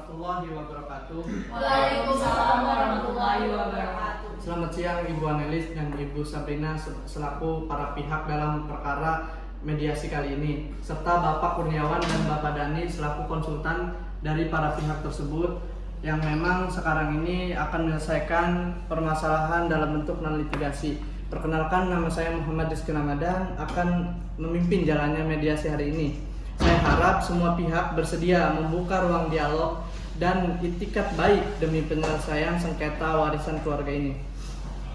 warahmatullahi wabarakatuh. Waalaikumsalam warahmatullahi wabarakatuh. Selamat siang Ibu Anelis dan Ibu Sabrina selaku para pihak dalam perkara mediasi kali ini, serta Bapak Kurniawan dan Bapak Dani selaku konsultan dari para pihak tersebut yang memang sekarang ini akan menyelesaikan permasalahan dalam bentuk non-litigasi. Perkenalkan, nama saya Muhammad Rizky Ramadan, akan memimpin jalannya mediasi hari ini. Saya harap semua pihak bersedia membuka ruang dialog dan itikat baik demi penyelesaian sengketa warisan keluarga ini.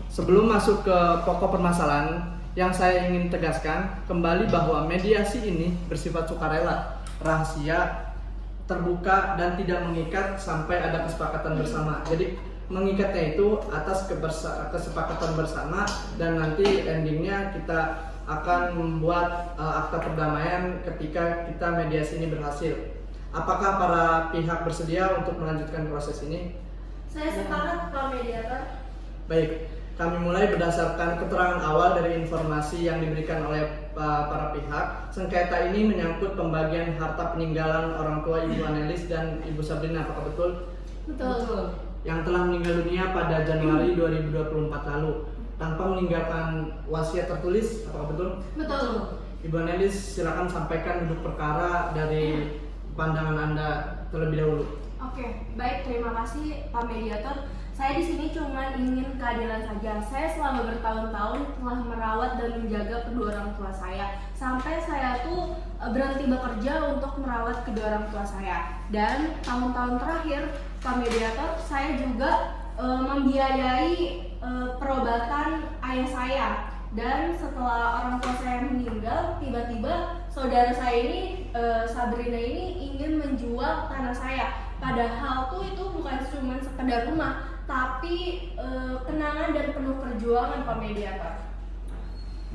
Sebelum masuk ke pokok permasalahan, yang saya ingin tegaskan kembali bahwa mediasi ini bersifat sukarela, rahasia, terbuka, dan tidak mengikat sampai ada kesepakatan bersama. Jadi mengikatnya itu atas kesepakatan bersama, dan nanti endingnya kita akan membuat akta perdamaian ketika kita mediasi ini berhasil. Apakah para pihak bersedia untuk melanjutkan proses ini? Saya sepakat, Pak Mediator. Baik, kami mulai berdasarkan keterangan awal dari informasi yang diberikan oleh para pihak. Sengketa ini menyangkut pembagian harta peninggalan orang tua Ibu Anelis dan Ibu Sabrina, apakah betul? Betul. Yang telah meninggal dunia pada Januari 2024 lalu tanpa meninggalkan wasiat tertulis, apakah betul? Betul. Ibu Anelis, silakan sampaikan duduk perkara dari pandangan Anda terlebih dahulu. Oke, baik, terima kasih Pak Mediator. Saya di sini cuma ingin keadilan saja. Saya selama bertahun-tahun telah merawat dan menjaga kedua orang tua saya. Sampai saya tuh berhenti bekerja untuk merawat kedua orang tua saya. Dan tahun-tahun terakhir, Pak Mediator, saya juga membiayai perobatan ayah saya. Dan setelah orang tua saya meninggal, tiba-tiba saudara saya ini, Sabrina ini, ingin menjual tanah saya. Padahal tuh itu bukan cuma sekedar rumah, tapi kenangan dan penuh perjuangan, Pak Mediator.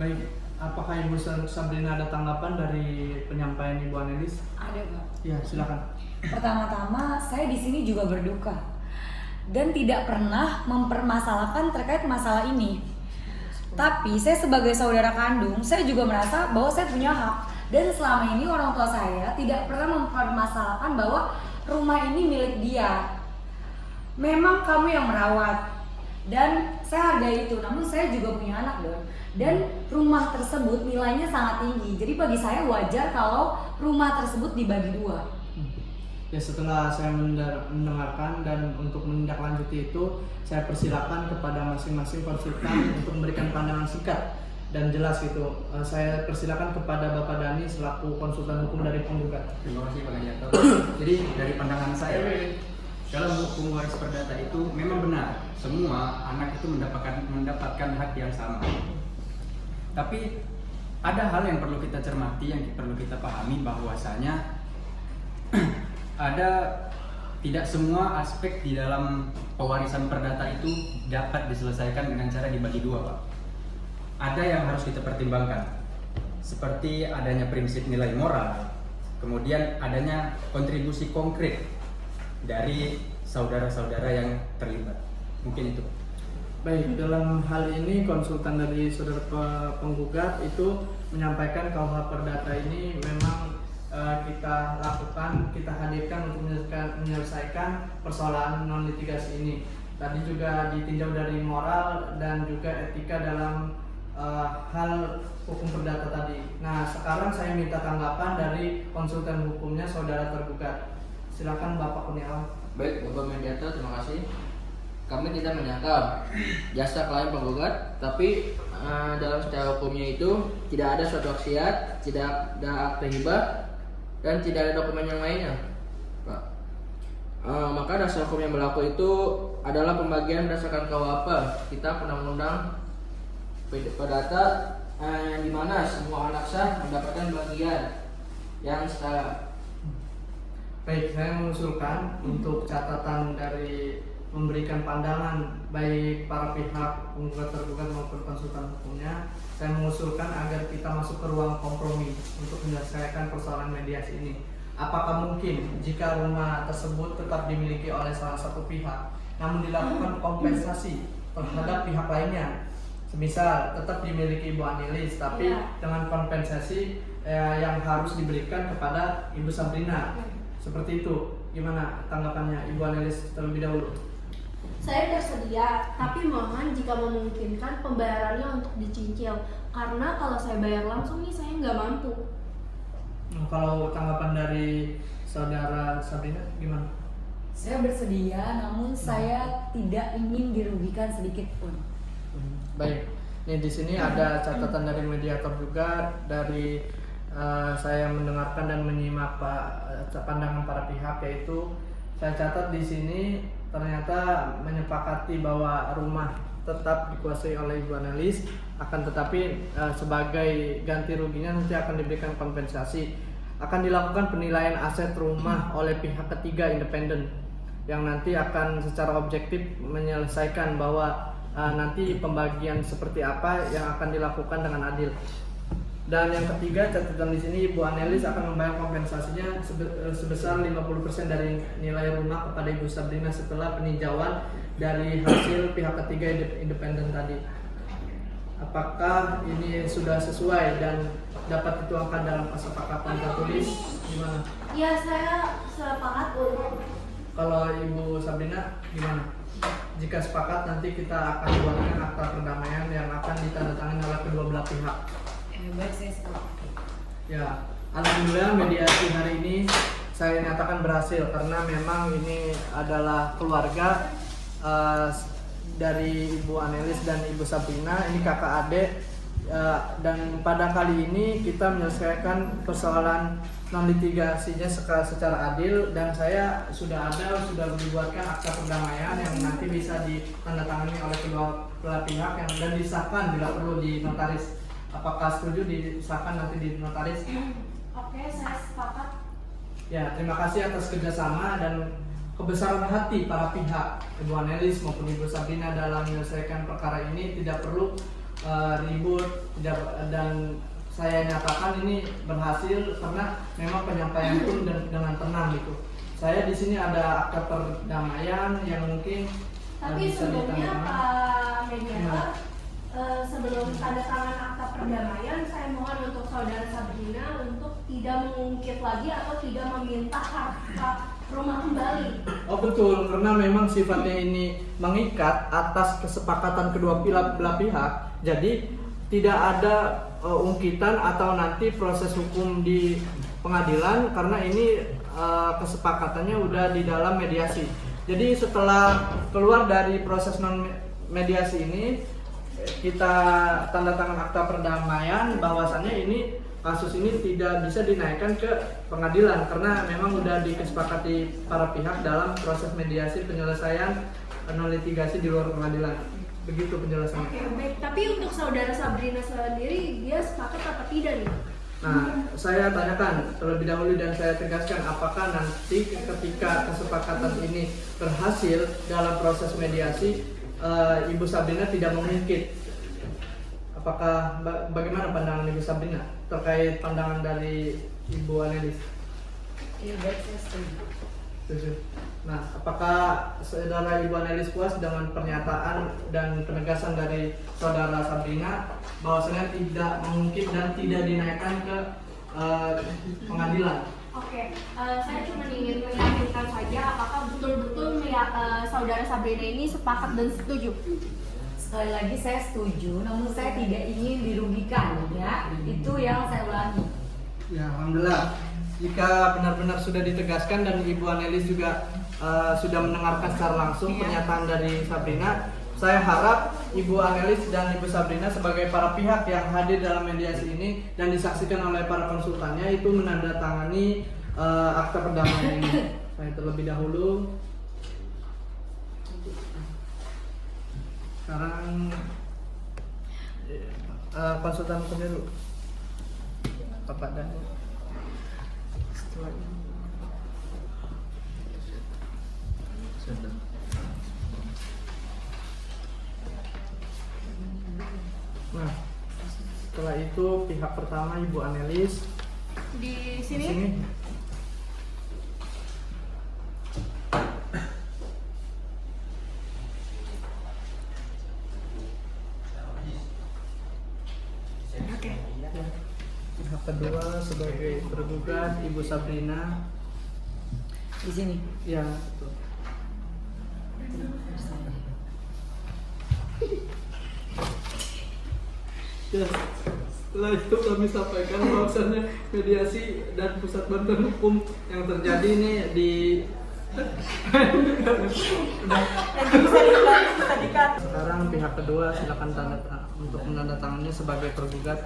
Baik, apakah Ibu Sabrina ada tanggapan dari penyampaian Ibu Anelis? Ada, Pak. Ya, silakan. Pertama-tama saya di sini juga berduka dan tidak pernah mempermasalahkan terkait masalah ini. Tapi saya sebagai saudara kandung, saya juga merasa bahwa saya punya hak. Dan selama ini orang tua saya tidak pernah mempermasalahkan bahwa rumah ini milik dia. Memang kamu yang merawat dan saya hargai itu. Namun saya juga punya anak, Don. Dan rumah tersebut nilainya sangat tinggi. Jadi bagi saya wajar kalau rumah tersebut dibagi dua. Ya, setelah saya mendengarkan dan untuk menindaklanjuti itu, saya persilakan kepada masing-masing konsultan untuk memberikan pandangan singkat dan jelas gitu. Saya persilakan kepada Bapak Dani selaku konsultan hukum dari penggugat. Terima kasih Pak Mediator. Jadi dari pandangan saya, dalam hukum waris perdata itu memang benar semua anak itu mendapatkan hak yang sama. Tapi ada hal yang perlu kita cermati, yang perlu kita pahami, bahwasanya tidak semua aspek di dalam pewarisan perdata itu dapat diselesaikan dengan cara dibagi dua, Pak. Ada yang harus kita pertimbangkan, seperti adanya prinsip nilai moral, kemudian adanya kontribusi konkret dari saudara-saudara yang terlibat. Mungkin itu. Baik, dalam hal ini konsultan dari saudara penggugat itu menyampaikan KUH Perdata ini memang kita lakukan, kita hadirkan untuk menyelesaikan persoalan non litigasi ini. Tadi juga ditinjau dari moral dan juga etika dalam hal hukum perdata tadi. Nah, sekarang saya minta tanggapan dari konsultan hukumnya saudara tergugat. Silakan Bapak Kurniawan. Baik, Bapak Mediator, terima kasih. Kami tidak menyangkal jasa klien penggugat, tapi dalam secara hukumnya itu tidak ada suatu wasiat, tidak ada akte hibah, dan tidak ada dokumen yang lainnya, Pak. Maka dasar hukum yang berlaku itu adalah pembagian berdasarkan KUHP, Kitab Undang-Undang Perdata, di mana semua anak sah mendapatkan bagian yang setara. Baik, saya mengusulkan untuk catatan dari memberikan pandangan baik para pihak penggugat tergugat maupun konsultan hukumnya, saya mengusulkan agar kita masuk ke ruang kompromi untuk menyelesaikan persoalan mediasi ini. Apakah mungkin jika rumah tersebut tetap dimiliki oleh salah satu pihak, namun dilakukan kompensasi terhadap pihak lainnya? Semisal tetap dimiliki Ibu Anelis, tapi dengan kompensasi yang harus diberikan kepada Ibu Sabrina. Seperti itu. gimana tanggapannya Ibu Anelis terlebih dahulu? Saya bersedia, tapi mohon jika memungkinkan pembayarannya untuk dicicil. Karena kalau saya bayar langsung nih saya nggak mampu. Kalau tanggapan dari saudara Sabrina gimana? Saya bersedia, namun saya tidak ingin dirugikan sedikit pun. Baik, nih di sini ada catatan dari mediator juga dari saya mendengarkan dan menyimak pandangan para pihak, yaitu saya catat di sini ternyata menyepakati bahwa rumah tetap dikuasai oleh Ibu Anelis, akan tetapi sebagai ganti ruginya nanti akan diberikan kompensasi. Akan dilakukan penilaian aset rumah oleh pihak ketiga independen yang nanti akan secara objektif menyelesaikan bahwa nanti pembagian seperti apa yang akan dilakukan dengan adil. Dan yang ketiga, catatan di sini Ibu Anelis akan membayar kompensasinya sebesar 50% dari nilai rumah kepada Ibu Sabrina setelah peninjauan dari hasil pihak ketiga independen tadi. Apakah ini sudah sesuai dan dapat dituangkan dalam kesepakatan tertulis? Gimana? Ya, saya sepakat untuk. Kalau Ibu Sabrina gimana? Jika sepakat, nanti kita akan buatkan akta perdamaian yang akan ditandatangani oleh kedua belah pihak. Baik, saya sepakat. Ya, alhamdulillah mediasi hari ini saya nyatakan berhasil karena memang ini adalah keluarga dari Ibu Anelis dan Ibu Sabrina, ini kakak adik, dan pada kali ini kita menyelesaikan persoalan non litigasinya secara adil, dan saya sudah dibuatkan akta perdamaian yang nanti bisa ditandatangani oleh kedua belah pihak dan disahkan bila perlu di notaris. Apakah setuju disahkan nanti di notaris? Oke, saya sepakat. Ya, terima kasih atas kerjasama dan kebesaran hati para pihak, Ibu Anelis maupun Ibu Sabrina dalam menyelesaikan perkara ini. Tidak perlu ribut, dan saya nyatakan ini berhasil karena memang penyampaian pun dengan tenang gitu. Saya di sini ada akta perdamaian yang mungkin Tapi bisa sebelumnya ditandatangani. Pak Mediator, sebelum tanda tangan akta perdamaian, saya mohon untuk saudara Sabrina untuk tidak mengungkit lagi atau tidak meminta harta rumah kembali. Oh betul, karena memang sifatnya ini mengikat atas kesepakatan kedua belah pihak. Jadi tidak ada ungkitan atau nanti proses hukum di pengadilan karena ini kesepakatannya udah di dalam mediasi. Jadi setelah keluar dari proses non mediasi ini, kita tanda tangan akta perdamaian bahwasannya ini kasus ini tidak bisa dinaikkan ke pengadilan karena memang udah disepakati para pihak dalam proses mediasi penyelesaian non litigasi di luar pengadilan. Begitu penjelasannya. Oke, baik. Tapi untuk saudara Sabrina sendiri, dia sepakat apa tidak nih? Nah, saya tanyakan terlebih dahulu dan saya tegaskan apakah nanti ketika kesepakatan ini berhasil dalam proses mediasi, Ibu Sabrina tidak mengungkit. Apakah bagaimana pandangan Ibu Sabrina terkait pandangan dari Ibu Anelis? Iya, baik, saya setuju. Setuju. Nah, apakah saudara Ibu Anelis puas dengan pernyataan dan penegasan dari saudara Sabrina bahwasanya tidak mungkin dan tidak dinaikkan ke pengadilan? Oke, saya cuma ingin meyakinkan saja apakah betul-betul saudara Sabrina ini sepakat dan setuju. Sekali lagi saya setuju, namun saya tidak ingin dirugikan, ya. Itu yang saya ulangi. Ya, alhamdulillah. Jika benar-benar sudah ditegaskan dan Ibu Anelis juga sudah mendengarkan secara langsung pernyataan dari Sabrina, saya harap Ibu Anelis dan Ibu Sabrina sebagai para pihak yang hadir dalam mediasi ini dan disaksikan oleh para konsultannya itu menandatangani akta perdamaian ini. Saya terlebih dahulu. Sekarang konsultan dulu, Bapak Dani. Setelah ini. Nah, setelah itu pihak pertama Ibu Anelis Di di sini? sini. Oke. Pihak kedua sebagai tergugat Ibu Sabrina. di sini. Ya, betul. Ya, setelah itu kami sampaikan bahwasannya mediasi dan pusat bantuan hukum yang terjadi ini di sekarang pihak kedua silakan untuk menandatangani sebagai tergugat.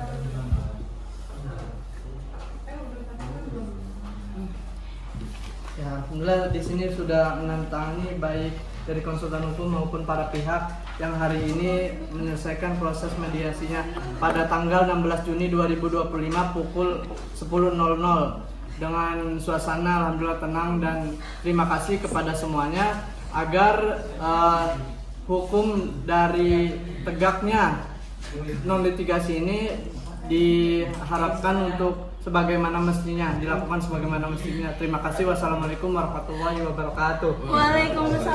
Ya, alhamdulillah di sini sudah menandatangani baik dari konsultan hukum maupun para pihak yang hari ini menyelesaikan proses mediasinya pada tanggal 16 Juni 2025 pukul 10.00 dengan suasana alhamdulillah tenang, dan terima kasih kepada semuanya agar hukum dari tegaknya non litigasi ini diharapkan untuk sebagaimana mestinya, dilakukan sebagaimana mestinya. Terima kasih. Wassalamualaikum warahmatullahi wabarakatuh. Waalaikumsalam